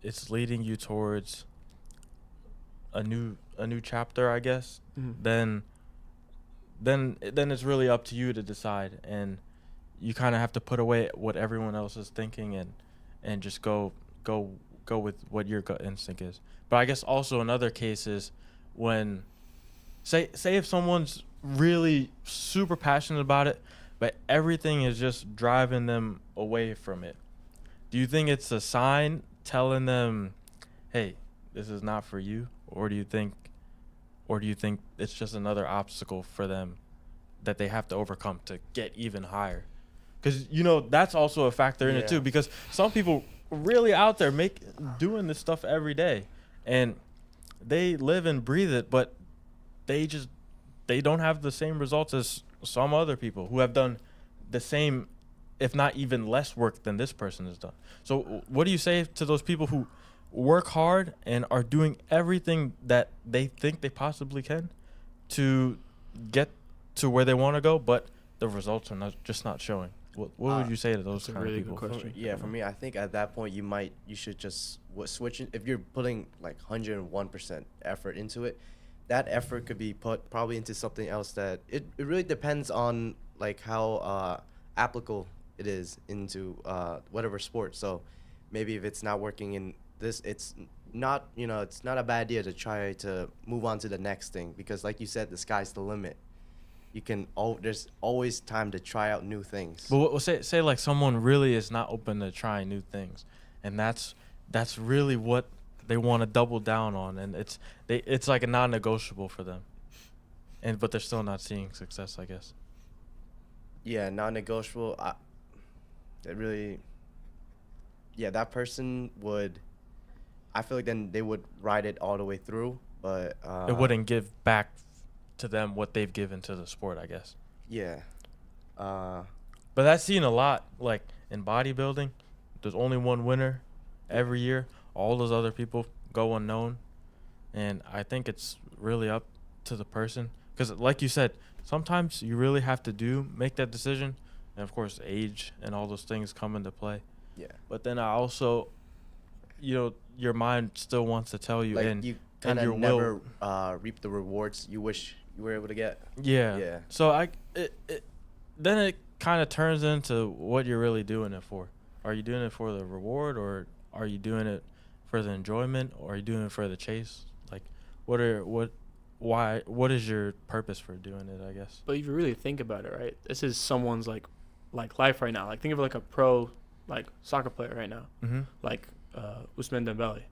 it's leading you towards a new chapter, I guess, then it's really up to you to decide, and you kind of have to put away what everyone else is thinking and just go with what your gut instinct is. But I guess also another case is when say if someone's really super passionate about it, but everything is just driving them away from it. Do you think it's a sign telling them, hey, this is not for you? Or do you think it's just another obstacle for them that they have to overcome to get even higher? Because, that's also a factor in it too, because some people really out there doing this stuff every day, and they live and breathe it, but they don't have the same results as some other people who have done the same, if not even less work than this person has done. So what do you say to those people who work hard and are doing everything that they think they possibly can to get to where they want to go, but the results are not showing? What would you say to those that's a kind really of good people? question. Yeah, for me, I think at that point you should just switch it. If you're putting like 101% effort into it, that effort could be put probably into something else that it really depends on like how applicable it is into whatever sport. So maybe if it's not working in this, it's not, it's not a bad idea to try to move on to the next thing, because like you said, the sky's the limit. You can there's always time to try out new things. But say like someone really is not open to trying new things, and that's really what they want to double down on, and it's like a non-negotiable for them, but they're still not seeing success, I guess. Yeah, non-negotiable. It really, yeah, that person would. I feel like then they would ride it all the way through, but It wouldn't give back to them what they've given to the sport, I guess. Yeah. But that's seen a lot, like in bodybuilding. There's only one winner every year. All those other people go unknown, and I think it's really up to the person, because like you said, sometimes you really have to make that decision, and of course age and all those things come into play. Yeah. But then I also, your mind still wants to tell you, Like and you and kind of your never will. reap the rewards you wish you were able to get. Yeah. Yeah. So then it kind of turns into what you're really doing it for. Are you doing it for the reward, or are you doing it for the enjoyment, or are you doing it for the chase? Like, what is your purpose for doing it, I guess? But if you really think about it, right, this is someone's like life right now. Like think of it like a pro like soccer player right now, Mm-hmm. like Ousmane Dembele,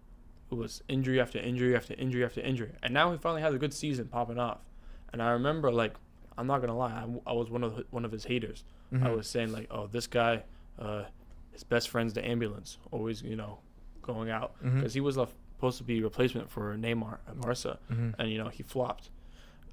who was injury after injury after injury after injury, and now he finally has a good season popping off. And I remember, like, I'm not gonna lie, I was one of his haters. Mm-hmm. I was saying like, oh, this guy, his best friend's the ambulance, always going out, Mhm. because he was supposed to be replacement for Neymar at Barca, Mhm. and he flopped.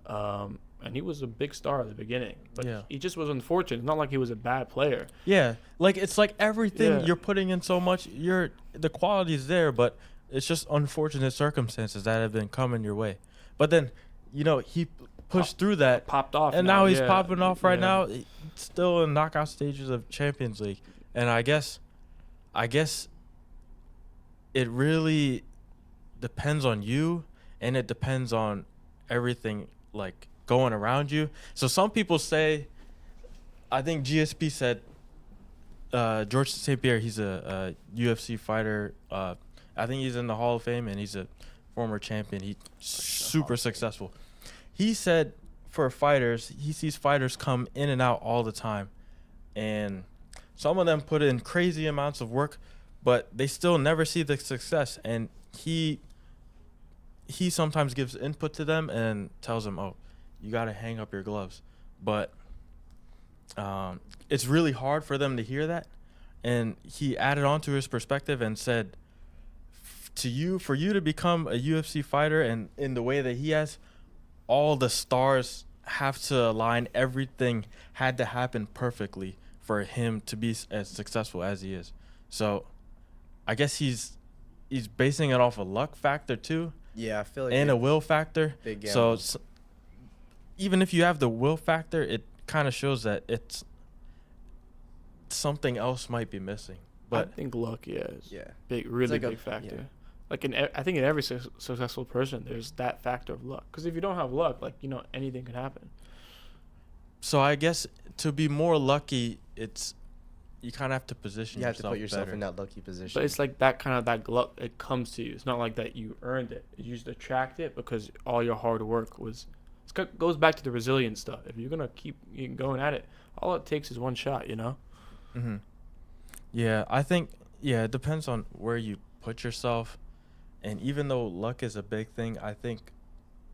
And he was a big star at the beginning, but Yeah. he just was unfortunate. It's not like he was a bad player. Yeah, like it's like everything Yeah. you're putting in so much. The quality is there, but it's just unfortunate circumstances that have been coming your way. But then, he pushed through that, Popped off, and now he's yeah, popping off right yeah. now. Still in knockout stages of Champions League, and I guess it really depends on you, and it depends on everything like going around you. So some people say, I think GSP said, George St. Pierre, he's a UFC fighter. I think he's in the Hall of Fame, and he's a former champion. He's super successful. He said for fighters, he sees fighters come in and out all the time, and some of them put in crazy amounts of work, but they still never see the success. And he sometimes gives input to them and tells them, oh, you got to hang up your gloves. But it's really hard for them to hear that. And he added on to his perspective and said, for you to become a UFC fighter, and in the way that he has, all the stars have to align. Everything had to happen perfectly for him to be as successful as he is. So I guess he's basing it off a luck factor too, Yeah, I feel like and a will factor. big So gamble. even if you have the will factor, it kind of shows that it's something else might be missing. But I think luck, is Yeah. big, really like a- big factor. yeah. Like I think in every successful person, there's that factor of luck. Because if you don't have luck, like anything can happen. so I guess to be more lucky, you kind of have to position You have to yourself put yourself better. in that lucky position. But it's like that luck. It comes to you. It's not like that you earned it. You just attract it because all your hard work was. It goes back to the resilience stuff. If you're gonna keep going at it, all it takes is one shot. Mm-hmm. Yeah, I think it depends on where you put yourself, and even though luck is a big thing, I think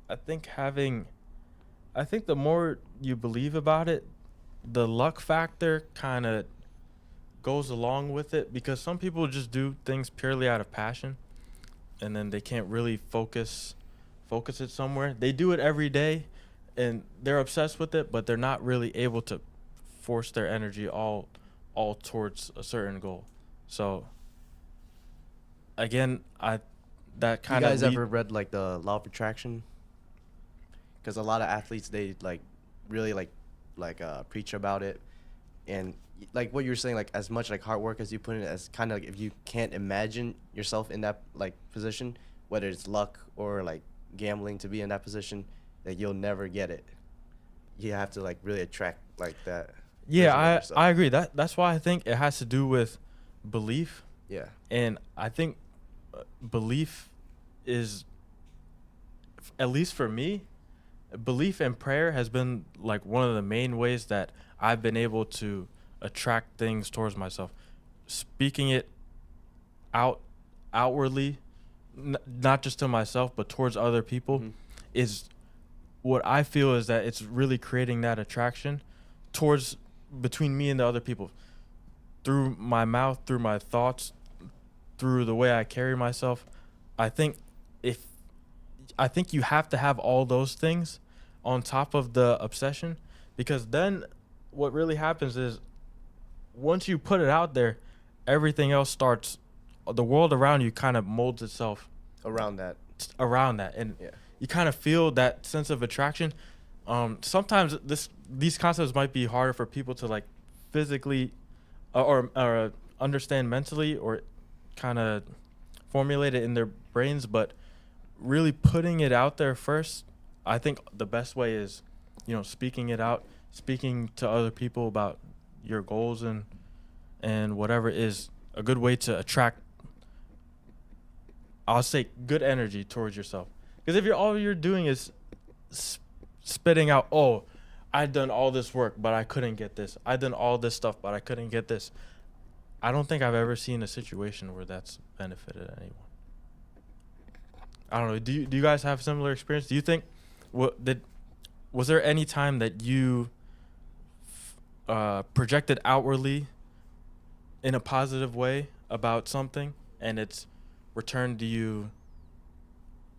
the more you believe about it, the luck factor kind of goes along with it, because some people just do things purely out of passion, and then they can't really focus it somewhere. They do it every day, and they're obsessed with it, but they're not really able to force their energy all towards a certain goal. So again, that kind you of guys ever read like the Law of Attraction? Because a lot of athletes, they like really like preach about it, and like what you're saying, like as much like hard work as you put in, as kind of like if you can't imagine yourself in that like position, whether it's luck or like gambling to be in that position, that you'll never get it. You have to like really attract like that. Yeah, version of yourself. I agree. That's why I think it has to do with belief, Yeah. and I think belief is, at least for me, belief and prayer has been like one of the main ways that I've been able to attract things towards myself. Speaking it outwardly, not just to myself but towards other people, Mhm. is what I feel is that it's really creating that attraction towards between me and the other people through my mouth, through my thoughts, through the way I carry myself. I think I think you have to have all those things on top of the obsession, because then what really happens is once you put it out there, everything else starts, the world around you kind of molds itself Around that. around that, and Yeah. you kind of feel that sense of attraction. Sometimes these concepts might be harder for people to like physically or understand mentally, or kind of formulate it in their brains, but really putting it out there first, I think the best way is, speaking it out, speaking to other people about your goals and whatever is a good way to attract, I'll say, good energy towards yourself. Because if all you're doing is spitting out, oh, I've done all this work, but I couldn't get this. I've done all this stuff, but I couldn't get this. I don't think I've ever seen a situation where that's benefited anyone. I don't know. Do you guys have similar experience? Do you think was there any time that you projected outwardly in a positive way about something and it's returned to you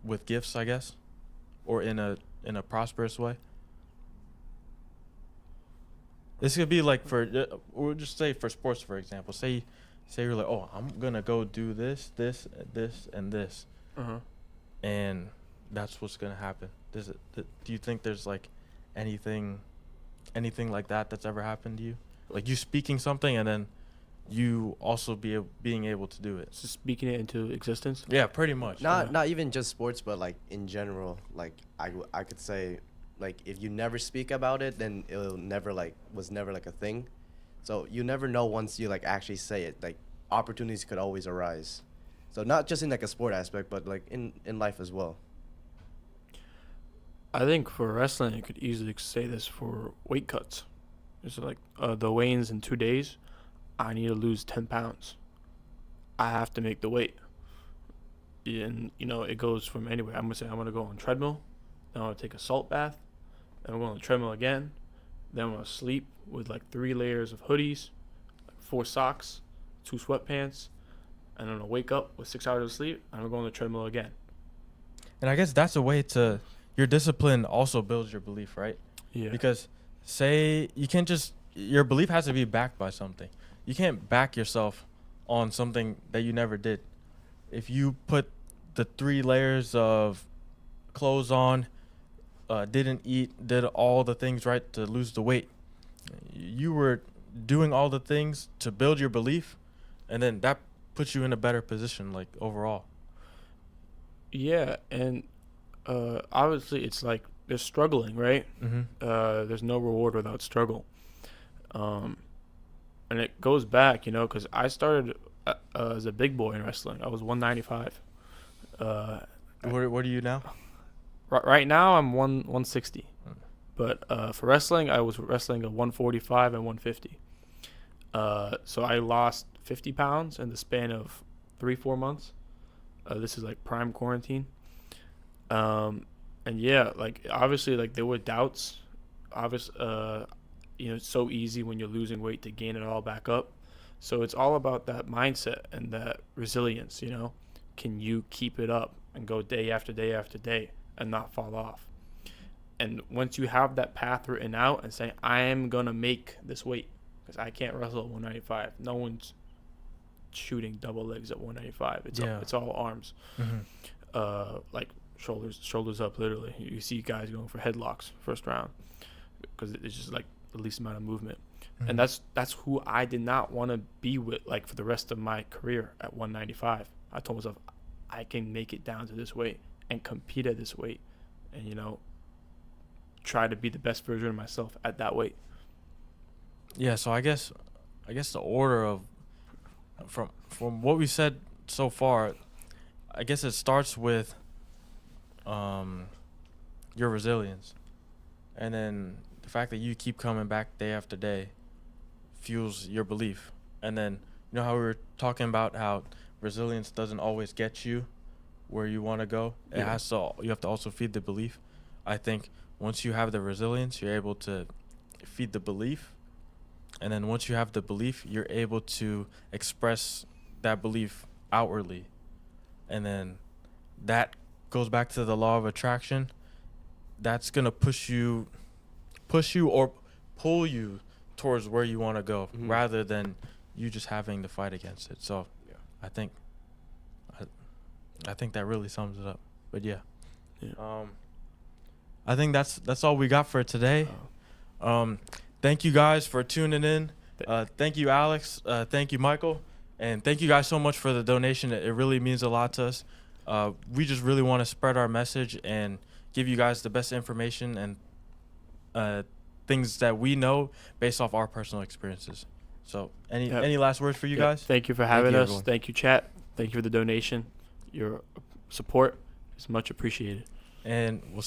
with gifts, I guess, or in a prosperous way? This could be like we'll just say for sports, for example. Say you're like, oh, I'm gonna go do this, and this, and that's what's gonna happen. Do you think there's like anything like that that's ever happened to you? Like you speaking something and then you also being able to do it. So speaking it into existence. Yeah, pretty much. Not even just sports, but like in general. Like I could say, like if you never speak about it, then it'll never was never like a thing. So you never know once you like actually say it. Like opportunities could always arise. So not just in like a sport aspect, but like in life as well. I think for wrestling, you could easily say this for weight cuts. It's like the weigh-ins in 2 days. I need to lose 10 pounds. I have to make the weight. And, it goes from anywhere. I'm going to say I'm going to go on treadmill. Then I'm going to take a salt bath. Then I'm going on the treadmill again. Then I'm going to sleep with like 3 layers of hoodies, like 4 socks, 2 sweatpants. And I'm going to wake up with 6 hours of sleep. And I'm going to go on the treadmill again. And I guess that's a way to, your discipline also builds your belief, right? Yeah. Because say you can't just, your belief has to be backed by something. You can't back yourself on something that you never did. If you put the 3 layers of clothes on, didn't eat, did all the things right to lose the weight, you were doing all the things to build your belief, and then that puts you in a better position, like overall. Yeah, and obviously it's like they're struggling, right? Mm-hmm. There's no reward without struggle. And it goes back, because I started as a big boy in wrestling. I was 195. What are you now? Right now I'm 160. But for wrestling, I was wrestling at 145 and 150. So I lost 50 pounds in the span of 3-4 months. This is like prime quarantine. And yeah, like obviously, like there were doubts. It's so easy when you're losing weight to gain it all back up. So it's all about that mindset and that resilience. Can you keep it up and go day after day after day and not fall off? And once you have that path written out and say, I am gonna make this weight, because I can't wrestle at 195. No one's shooting double legs at 195. It's all arms. Mm-hmm. Like shoulders up, literally. You see guys going for headlocks first round because it's just like the least amount of movement. And that's who I did not want to be with, like, for the rest of my career at 195. I told myself I can make it down to this weight and compete at this weight, and try to be the best version of myself at that weight. Yeah, so I guess the order of from what we said so far, I guess it starts with your resilience, and then the fact that you keep coming back day after day fuels your belief. And then how we were talking about how resilience doesn't always get you where you want to go. You have to also feed the belief. I think once you have the resilience, you're able to feed the belief. And then once you have the belief, you're able to express that belief outwardly. And then that goes back to the law of attraction. That's going to push you or pull you towards where you want to go, rather than you just having to fight against it. So I think that really sums it up. But I think that's all we got for today. Thank you guys for tuning in. Thank you, Alex. Thank you, Michael. And thank you guys so much for the donation. It really means a lot to us. We just really want to spread our message and give you guys the best information and things that we know based off our personal experiences. So any last words for you guys? Thank you for having us. Everyone. Thank you, chat. Thank you for the donation. Your support is much appreciated. And we'll